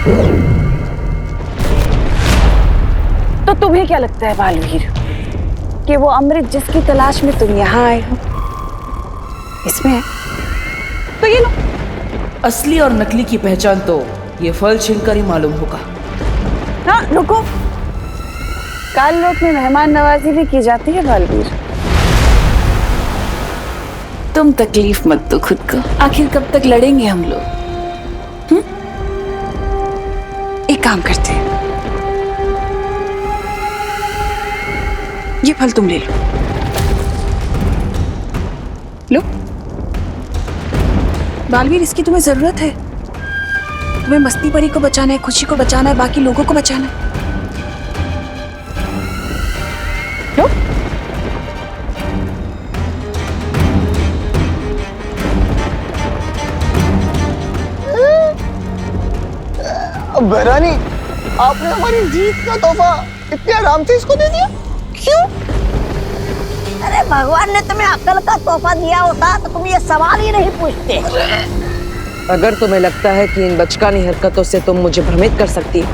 तो तुम्हें क्या लगता है बालवीर कि वो अमृत जिसकी तलाश में तुम यहाँ आए हो इसमें है? तो ये लो। असली और नकली की पहचान तो ये फल छीनकर ही मालूम होगा। हाँ रुको, काल लोक में मेहमान नवाजी भी की जाती है बालवीर। तुम तकलीफ मत दो खुद को, आखिर कब तक लड़ेंगे हम लोग? एक काम करते हैं, ये फल तुम ले लो। लो बालवीर, इसकी तुम्हें जरूरत है। तुम्हें मस्ती परी को बचाना है, खुशी को बचाना है, बाकी लोगों को बचाना है। लो। बहरानी, आपने हमारी जीत का तोहफा इतने आराम से इसको दे दिया, क्यों? अरे भगवान ने तुम्हें अक्ल का तोहफा दिया होता तो तुम ये सवाल ही नहीं पूछते। अगर तुम्हें लगता है कि इन बचकानी हरकतों से तुम मुझे भ्रमित कर सकती हो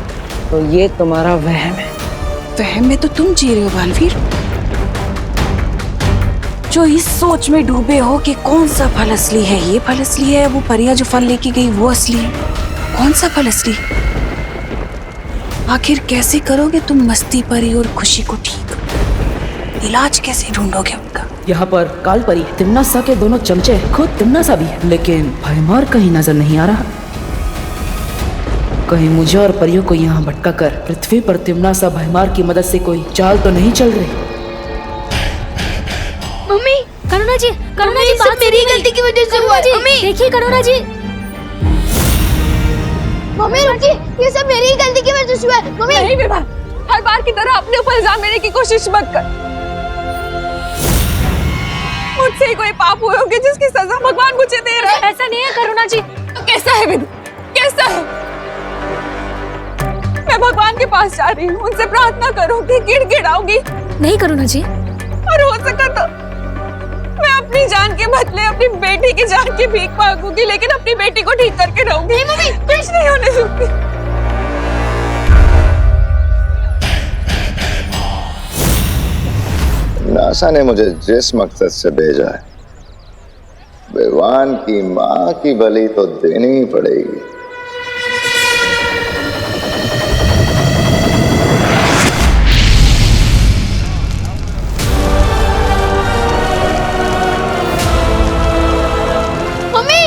तो ये तुम्हारा वहम है। वहम में तो तुम जी रहे हो बालवीर, जो इस सोच में डूबे हो कि कौन सा फल असली है, ये फल असली है, वो परिया जो फल लेके गई वो असली है। कौन सा फल असली? आखिर कैसे करोगे तुम मस्ती परी और खुशी को ठीक? इलाज कैसे ढूंढोगे उनका? यहाँ पर काल परी, तिम्नासा के दोनों चमचे, खुद तिम्नासा भी है, लेकिन भयमार कहीं नजर नहीं आ रहा। कहीं मुझे और परियों को यहाँ भटका कर पृथ्वी पर तिम्नासा भयमार की मदद से कोई चाल तो नहीं चल रही? मम्मी, करुणा जी, बात मेरी गलती की वजह से हुआ। मम्मी देखिए करुणा जी। मम्मी रुकिए, ये सब मेरी गलती की वजह से हुआ। मम्मी नहीं विभा, हर बार की तरह अपने ऊपर इल्जाम लेने की कोशिश मत कर। मुझसे ही कोई पाप हुए होंगे जिसकी सजा भगवान मुझे दे रहा है। ऐसा नहीं है करुणा जी। तो कैसा है विधु, कैसा है? मैं भगवान के पास जा रही हूँ, उनसे प्रार्थना करूंगी, गिड़गिड़ाऊंगी। नहीं करुणा जी, और हो सका तो मैं अपनी जान के बदले अपनी बेटी की जान की भीख मांगूंगी, लेकिन अपनी बेटी को ठीक करके रहूंगी। नहीं मम्मी, कुछ नहीं होने दूंगी। नासा ने मुझे जिस मकसद से भेजा है, विवान की माँ की बलि तो देनी ही पड़ेगी। मम्मी,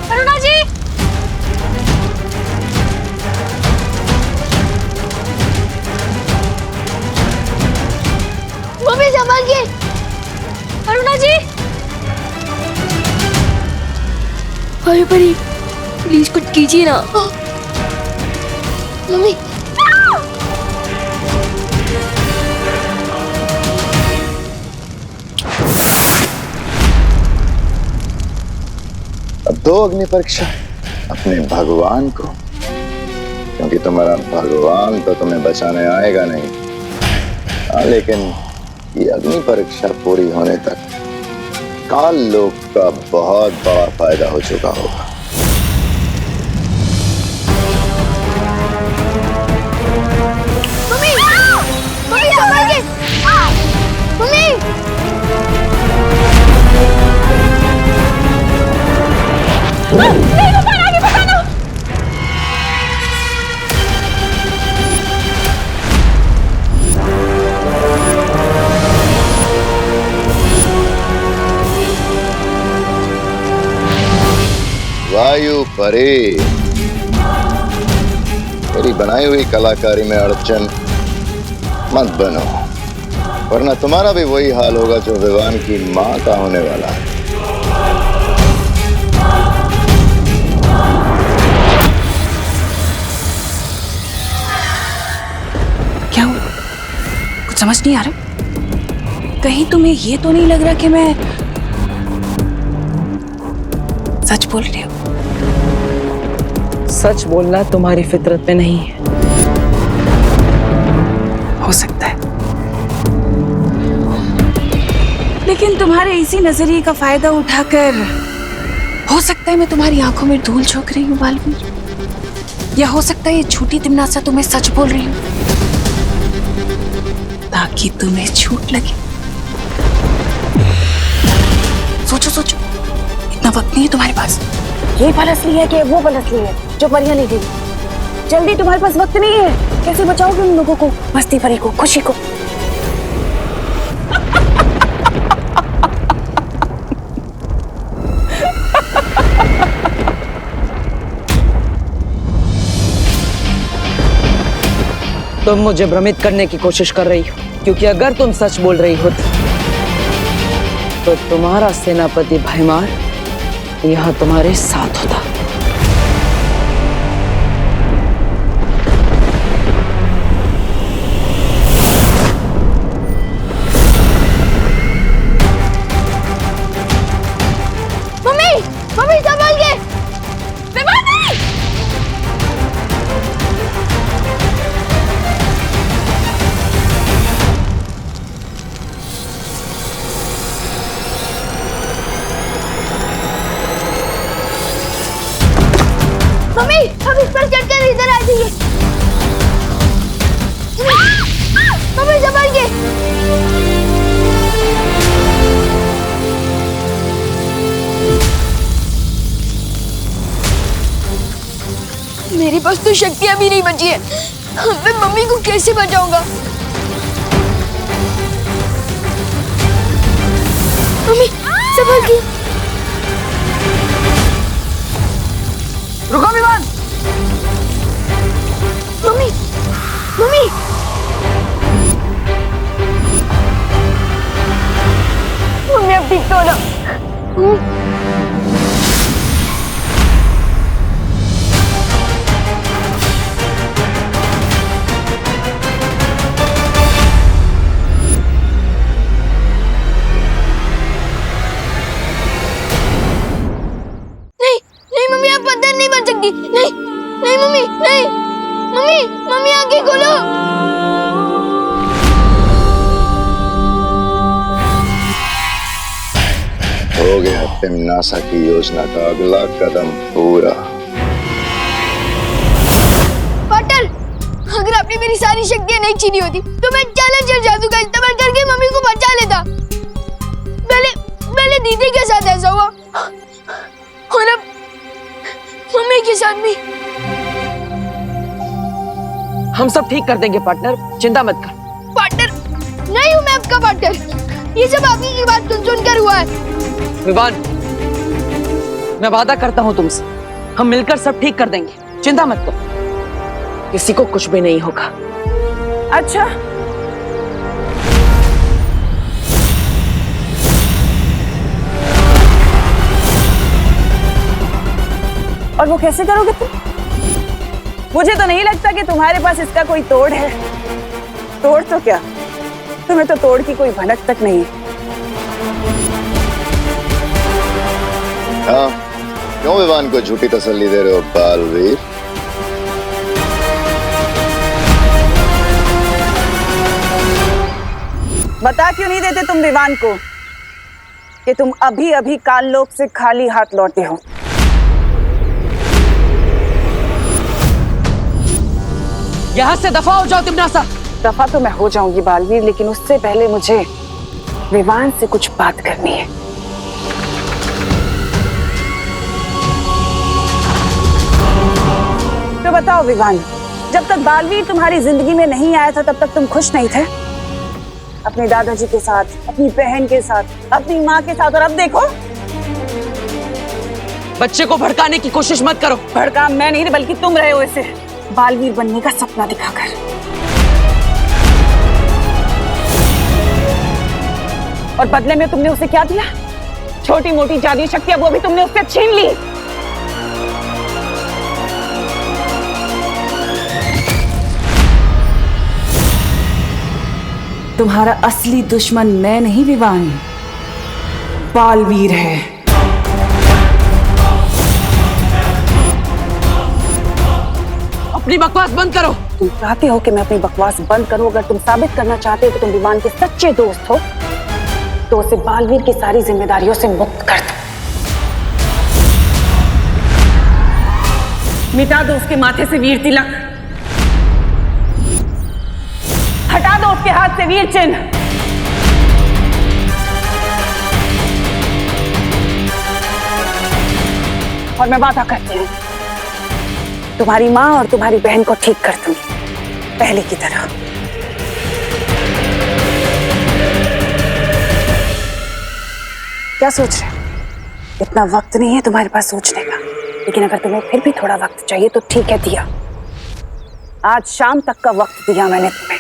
करुणा जी। मम्मी संभालिए। करुणा जी। अरे परी, प्लीज कुछ कीजिए ना। मम्मी अब दो अग्नि परीक्षा अपने भगवान को, क्योंकि तुम्हारा भगवान तो तुम्हें बचाने आएगा नहीं। लेकिन ये अग्नि परीक्षा पूरी होने तक काल लोक का बहुत बड़ा फायदा हो चुका होगा। मम्मी संभालिए। मम्मी वायु परी, मेरी बनाई हुई कलाकारी में अड़चन मत बनो, वरना तुम्हारा भी वही हाल होगा जो विवान की माँ का होने वाला है। क्या हुआ? कुछ समझ नहीं आ रहा। कहीं तुम्हें ये तो नहीं लग रहा कि मैं सच बोल रही हूँ? सच बोलना तुम्हारी फितरत में नहीं है। हो सकता है, लेकिन तुम्हारे इसी नजरिए का फायदा उठाकर हो सकता है मैं तुम्हारी आंखों में धूल झोंक रही हूँ बालवीर। या हो सकता है ये झूठी तिमनासा तुम्हें सच बोल रही हो ताकि तुम्हें झूठ लगे। सोचो सोचो, इतना वक्त नहीं है तुम्हारे पास। ये फल असली है कि वो फल असली है जो परियां ले गई? जल्दी, तुम्हारे पास वक्त नहीं है। कैसे बचाओगे उन लोगों को, मस्ती परी को, खुशी को? तुम मुझे भ्रमित करने की कोशिश कर रही हो, क्योंकि अगर तुम सच बोल रही हो तो तुम्हारा सेनापति भयमार यहाँ तुम्हारे साथ होता। मम्मी मम्मी संभाल के। मम्मी हम इस पर चढ़कर इधर आ जाइए। मम्मी संभाल के। मेरे पास तो शक्तियां भी नहीं बची है। मैं मम्मी को कैसे बचाऊंगा? मम्मी संभाल के। रुको विमान। मम्मी मम्मी मम्मी अब ठीक तो हो ना? नहीं नहीं मम्मी आप अंदर नहीं बन सकती। नहीं नहीं मम्मी नहीं। मम्मी मम्मी आंखें खोलो। हो गया तिमनासा की योजना का अगला कदम पूरा। पार्टनर, अगर आपने मेरी सारी शक्तियां नहीं छीनी होती तो मैं चैलेंजर जादू का इस्तेमाल करके मम्मी को बचा लेता। पहले दीदी के साथ ऐसा हुआ और अब मम्मी के साथ भी। हम सब ठीक कर देंगे पार्टनर, चिंता मत कर। पार्टनर नहीं हूँ मैं आपका पार्टनर। ये सब आपकी की बात सुनकर हुआ है। विवान, मैं वादा करता हूँ तुमसे, हम मिलकर सब ठीक कर देंगे, चिंता मत करो, किसी को कुछ भी नहीं होगा। अच्छा, और वो कैसे करोगे तुम? मुझे तो नहीं लगता कि तुम्हारे पास इसका कोई तोड़ है। तोड़ तो क्या, तुम्हें तो तोड़ की कोई भनक तक नहीं है। हाँ, क्यों विवान को झूठी तसल्ली दे रहे हो बालवीर? बता क्यों नहीं देते तुम विवान को कि तुम अभी अभी काललोक से खाली हाथ लौटे हो? यहाँ से दफा हो जाओ तिमनासा। दफा तो मैं हो जाऊंगी बालवीर, लेकिन उससे पहले मुझे विवान से कुछ बात करनी है। तो बताओ विवान, जब तक बालवीर तुम्हारी जिंदगी में नहीं आया था तब तक तुम खुश नहीं थे? अपने दादाजी के साथ, अपनी बहन के साथ, अपनी माँ के साथ, और अब देखो। बच्चे को भड़काने की कोशिश मत करो। भड़का मैं नहीं बल्कि तुम रहे हो इसे, बालवीर बनने का सपना दिखाकर। और बदले में तुमने उसे क्या दिया? छोटी मोटी जादुई शक्तियां, वो भी तुमने उससे छीन ली। तुम्हारा असली दुश्मन मैं नहीं विवान, बालवीर है। अपनी बकवास बंद करो। तुम चाहते हो कि मैं अपनी बकवास बंद करूं? अगर तुम साबित करना चाहते हो कि तुम विवान के सच्चे दोस्त हो तो उसे बालवीर की सारी जिम्मेदारियों से मुक्त कर दो। मिटा दो उसके माथे से वीर तिलक, हटा दो उसके हाथ से वीर चिन्ह। और मैं वादा करती हूँ तुम्हारी माँ और तुम्हारी बहन को ठीक कर दूंगी पहले की तरह। क्या सोच रहे हो? इतना वक्त नहीं है तुम्हारे पास सोचने का, लेकिन अगर तुम्हें फिर भी थोड़ा वक्त चाहिए तो ठीक है, दिया। आज शाम तक का वक्त दिया मैंने तुम्हें,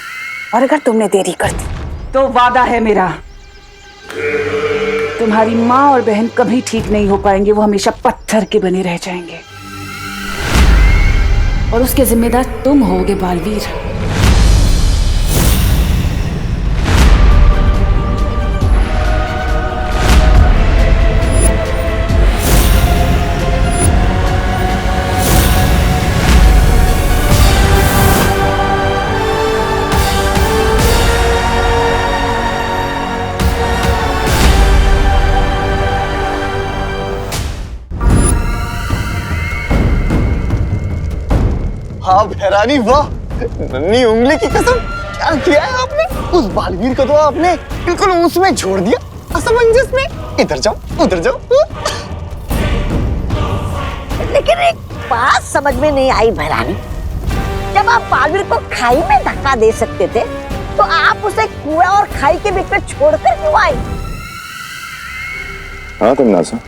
और अगर तुमने देरी कर दी तो वादा है मेरा, तुम्हारी माँ और बहन कभी ठीक नहीं हो पाएंगे, वो हमेशा पत्थर के बने रह जाएंगे। और उसके जिम्मेदार तुम होगे बालवीर। हाँ भैरानी, वाह, नन्ही उंगली की कसम, क्या किया है आपने? उस बालवीर को तो आपने बिल्कुल उसमें छोड़ दिया, असमंजस में। इधर जाओ उधर जाओ। लेकिन एक बात समझ में नहीं आई भैरानी, जब आप बालवीर को खाई में धक्का दे सकते थे तो आप उसे कुआं और खाई के बीच में छोड़कर क्यों आई? हाँ तमन्नासा,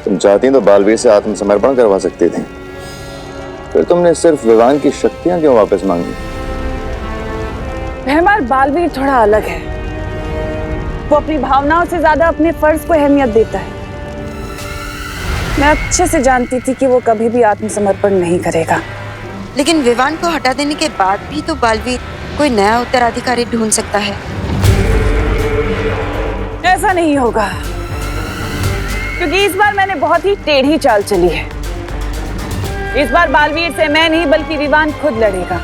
तुम चाहती तो बालवीर से आत्मसमर्पण करवा सकती थी, फिर तुमने सिर्फ विवान की शक्तियां क्यों वापस मांगी? भैमार, बालवीर थोड़ा अलग है। वो अपनी भावनाओं से ज्यादा अपने फर्ज को अहमियत देता है। मैं अच्छे से जानती थी कि वो कभी भी आत्मसमर्पण नहीं करेगा। लेकिन विवान को हटा देने के बाद भी तो बालवीर कोई नया उत्तराधिकारी ढूंढ सकता है। ऐसा नहीं होगा, क्योंकि इस बार मैंने बहुत ही टेढ़ी चाल चली है। इस बार बालवीर से मैं नहीं बल्कि विवान खुद लड़ेगा,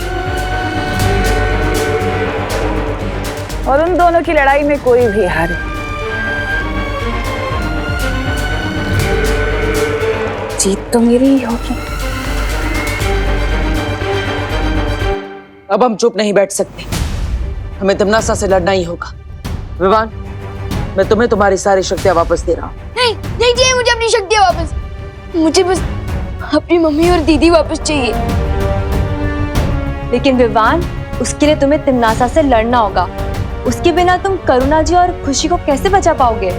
और उन दोनों की लड़ाई में कोई भी हारे, जीत तो मेरी ही होगी। अब हम चुप नहीं बैठ सकते, हमें तमन्नासा से लड़ना ही होगा। विवान, मैं तुम्हें तुम्हारी सारी शक्तियां वापस दे रहा हूँ। नहीं, नहीं चाहिए मुझे अपनी शक्तियां वापस। मुझे बस अपनी मम्मी और दीदी वापस चाहिए। लेकिन विवान, उसके लिए तुम्हें तमन्नासा से लड़ना होगा। उसके बिना तुम करुणा जी और खुशी को कैसे बचा पाओगे?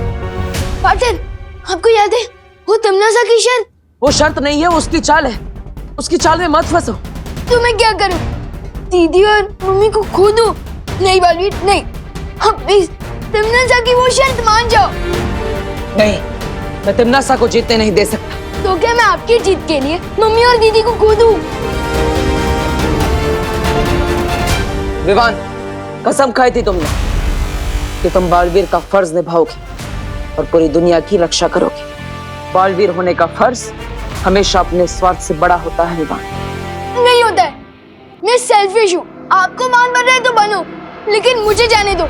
पार्टनर, आपको याद है वो तमन्नासा की शर्त? वो शर्त नहीं है, वो उसकी चाल है। उसकी चाल में मत फंसो। तो मैं क्या करूं? दीदी और मम्मी को खो दूं? नहीं बालवीर, नहीं। अब प्लीज तमन्नासा की वो शर्त मान जाओ। नहीं, मैं तमन्नासा को जीतने नहीं दे सकता। तो क्या मैं आपकी जीत के लिए मम्मी और दीदी को खो दूं? विवान, कसम खाई थी तुमने कि तुम बालवीर का फर्ज निभाओगे और पूरी दुनिया की रक्षा करोगे। बालवीर होने का फर्ज हमेशा अपने स्वार्थ से बड़ा होता है विवान। नहीं होता है, मैं सेल्फिश हूँ। आपको मान बन रहे तो बनो, लेकिन मुझे जाने दो।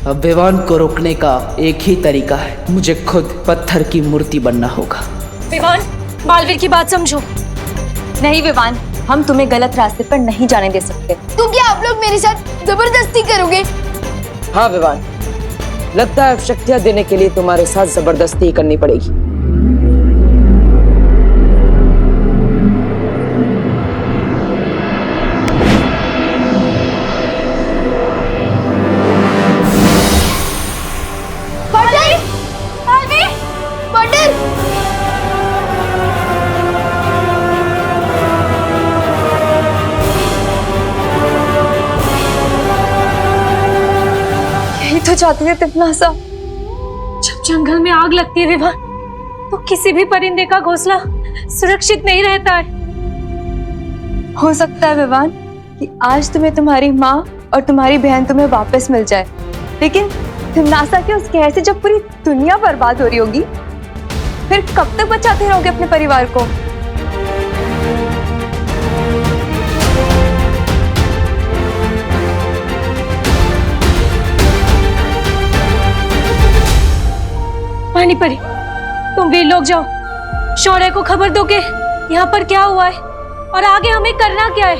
अब विवान को रोकने का एक ही तरीका है, मुझे खुद पत्थर की मूर्ति बनना होगा। विवान, बालवीर की बात समझो। नहीं विवान, हम तुम्हें गलत रास्ते पर नहीं जाने दे सकते। तो क्या आप लोग मेरे साथ जबरदस्ती करोगे? हाँ विवान, लगता है शक्तियां देने के लिए तुम्हारे साथ जबरदस्ती ही करनी पड़ेगी। तो जाती है तमन्नासा। जब जंगल में आग लगती है विवान, तो किसी भी परिंदे का घोंसला सुरक्षित नहीं रहता है। हो सकता है विवान कि आज तुम्हें तुम्हारी माँ और तुम्हारी बहन तुम्हें वापस मिल जाए, लेकिन तमन्नासा के उस कहर से जब पूरी दुनिया बर्बाद हो रही होगी, फिर कब तक बचाते रहोगे अपने परिवार को? पानी परी, तुम वीर लोग जाओ, शौर्य को खबर दो कि यहाँ पर क्या हुआ है और आगे हमें करना क्या है।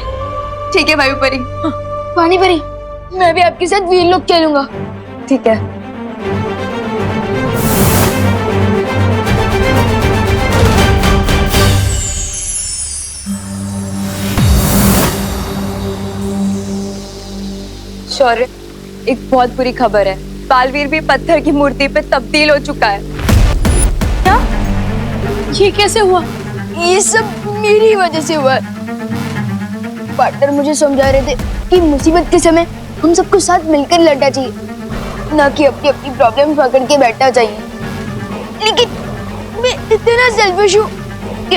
ठीक है वायु परी। पानी परी, मैं भी आपके साथ वीर लोग चलूंगा। ठीक है। शौर्य, एक बहुत बुरी खबर है। बालवीर भी पत्थर की मूर्ति पे तब्दील हो चुका है। क्या? ये कैसे हुआ? ये सब मेरी वजह से हुआ है। पार्टनर मुझे समझा रहे थे कि मुसीबत के समय हम सबको साथ मिलकर लड़ना चाहिए, ना कि अपनी अपनी प्रॉब्लम पकड़ के बैठना चाहिए। लेकिन मैं इतना सेल्फिश हूँ कि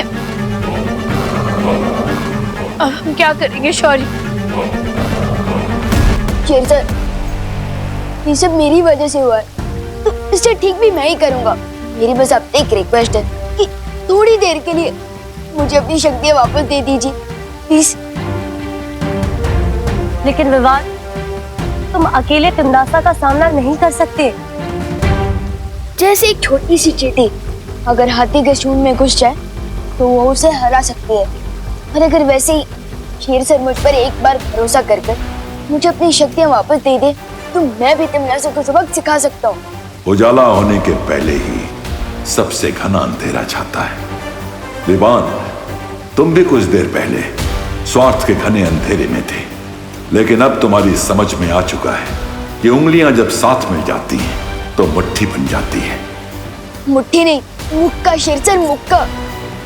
अब हम क्या करेंगे शौर्य? शेर सर, ये सब मेरी वजह से हुआ है, तो इसे ठीक भी मैं ही करूंगा। मेरी बस आपसे एक रिक्वेस्ट है कि थोड़ी देर के लिए मुझे अपनी शक्तियां वापस दे दीजिए प्लीज। लेकिन विवान, तुम अकेले तिमनासा का सामना नहीं कर सकते। जैसे एक छोटी सी चींटी अगर हाथी के सूंड में घुस जाए तो वो उसे हरा सकती है, और अगर वैसे ही शेर सर मुझ पर एक बार भरोसा कर मुझे अपनी शक्तियां वापस दे दे तो मैं भी तिमनासा को सबक सिखा सकता हूँ। उजाला होने के पहले ही सबसे घना अंधेरा छाता है। विवान, तुम भी कुछ देर पहले स्वार्थ के घने अंधेरे में थे, लेकिन अब तुम्हारी समझ में आ चुका है कि उंगलियां जब साथ मिल जाती हैं तो मुट्ठी बन जाती है। मुट्ठी नहीं, मुक्का शेर सर, मुक्का।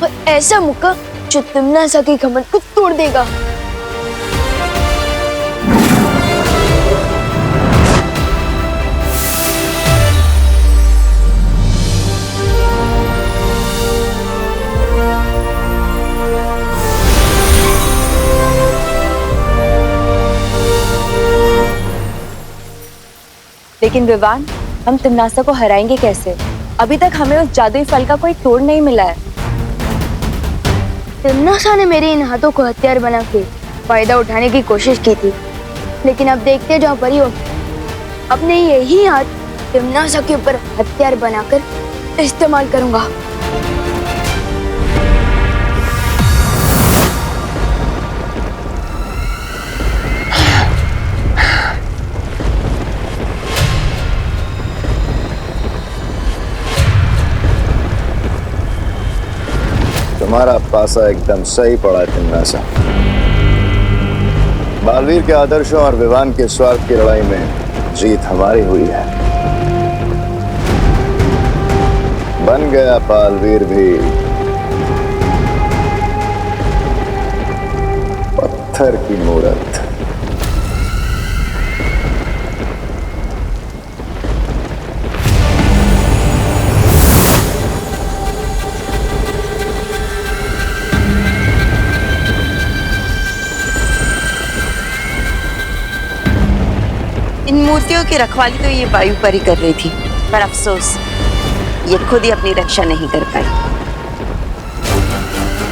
और ऐसा मुक्का जो तिमनासा की घमंड को तोड़ देगा। लेकिन विवान, हम तिमनासा को हराएंगे कैसे? अभी तक हमें उस जादुई फल का कोई तोड़ नहीं मिला है। तिमनासा ने मेरे इन हाथों को हथियार बना के फायदा उठाने की कोशिश की थी, लेकिन अब देखते जाओ परियो, अपने यही हाथ तिमनासा के ऊपर हथियार बनाकर इस्तेमाल करूंगा। तुम्हारा पासा एकदम सही पड़ा है तिमनासा। बालवीर के आदर्शों और विवान के स्वार्थ की लड़ाई में जीत हमारी हुई है। बन गया बालवीर भी पत्थर की मूरत। इन मूर्तियों की रखवाली तो ये वायु परी कर रही थी, पर अफसोस ये खुद ही अपनी रक्षा नहीं कर पाई।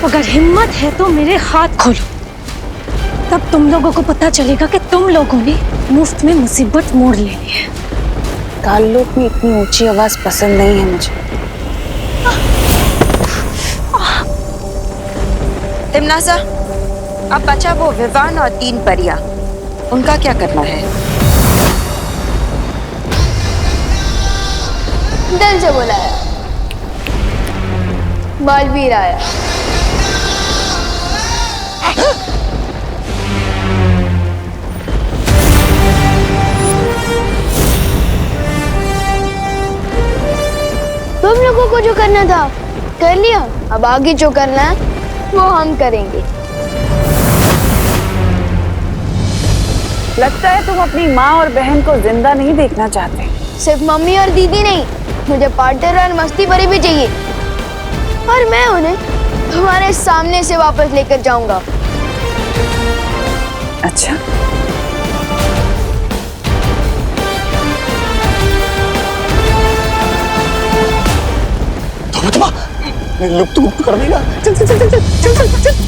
अगर हिम्मत है तो मेरे हाथ खोलो, तब तुम लोगों को पता चलेगा कि तुम लोगों ने मुफ्त में मुसीबत मोड़ ले ली है। काललोक में इतनी ऊंची आवाज पसंद नहीं है मुझे। तिमनासा, अब बचा वो विवान और 3 परियां, उनका क्या करना है? दिल से बोला है, बालवीर आया। तुम लोगों को जो करना था कर लिया, अब आगे जो करना है वो हम करेंगे। लगता है तुम अपनी माँ और बहन को जिंदा नहीं देखना चाहते। सिर्फ मम्मी और दीदी नहीं, मुझे पार्टनर और मस्ती परी भी चाहिए, और मैं उन्हें तुम्हारे सामने से वापस लेकर जाऊंगा। अच्छा, लुप्त गुप्त कर देगा। चल चल चल चल चल चल चल।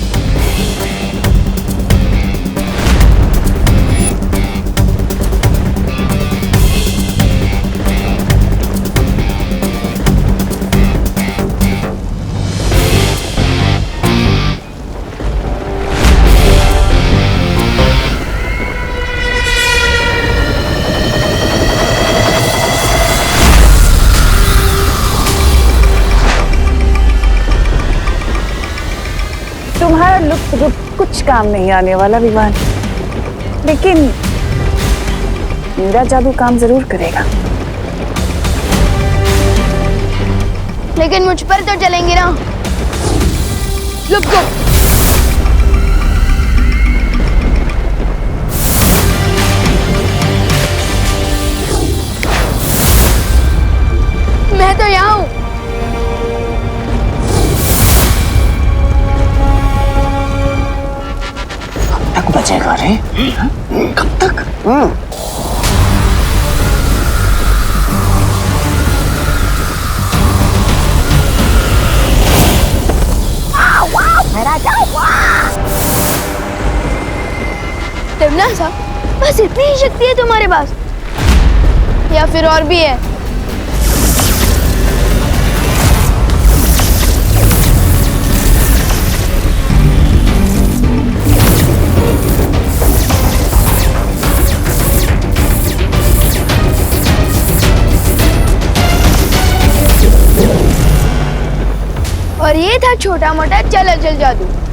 तुम्हारा लुक कुछ काम नहीं आने वाला विवान, लेकिन मेरा जादू काम जरूर करेगा। लेकिन मुझ पर तो चलेंगे ना। लुक गो। मैं तो यहाँ हूँ। कब तक बचेगा रे? कब तक? तमन्ना, बस इतनी ही शक्ति है तुम्हारे पास या फिर और भी है? और ये था छोटा मोटा चल अचल जादू।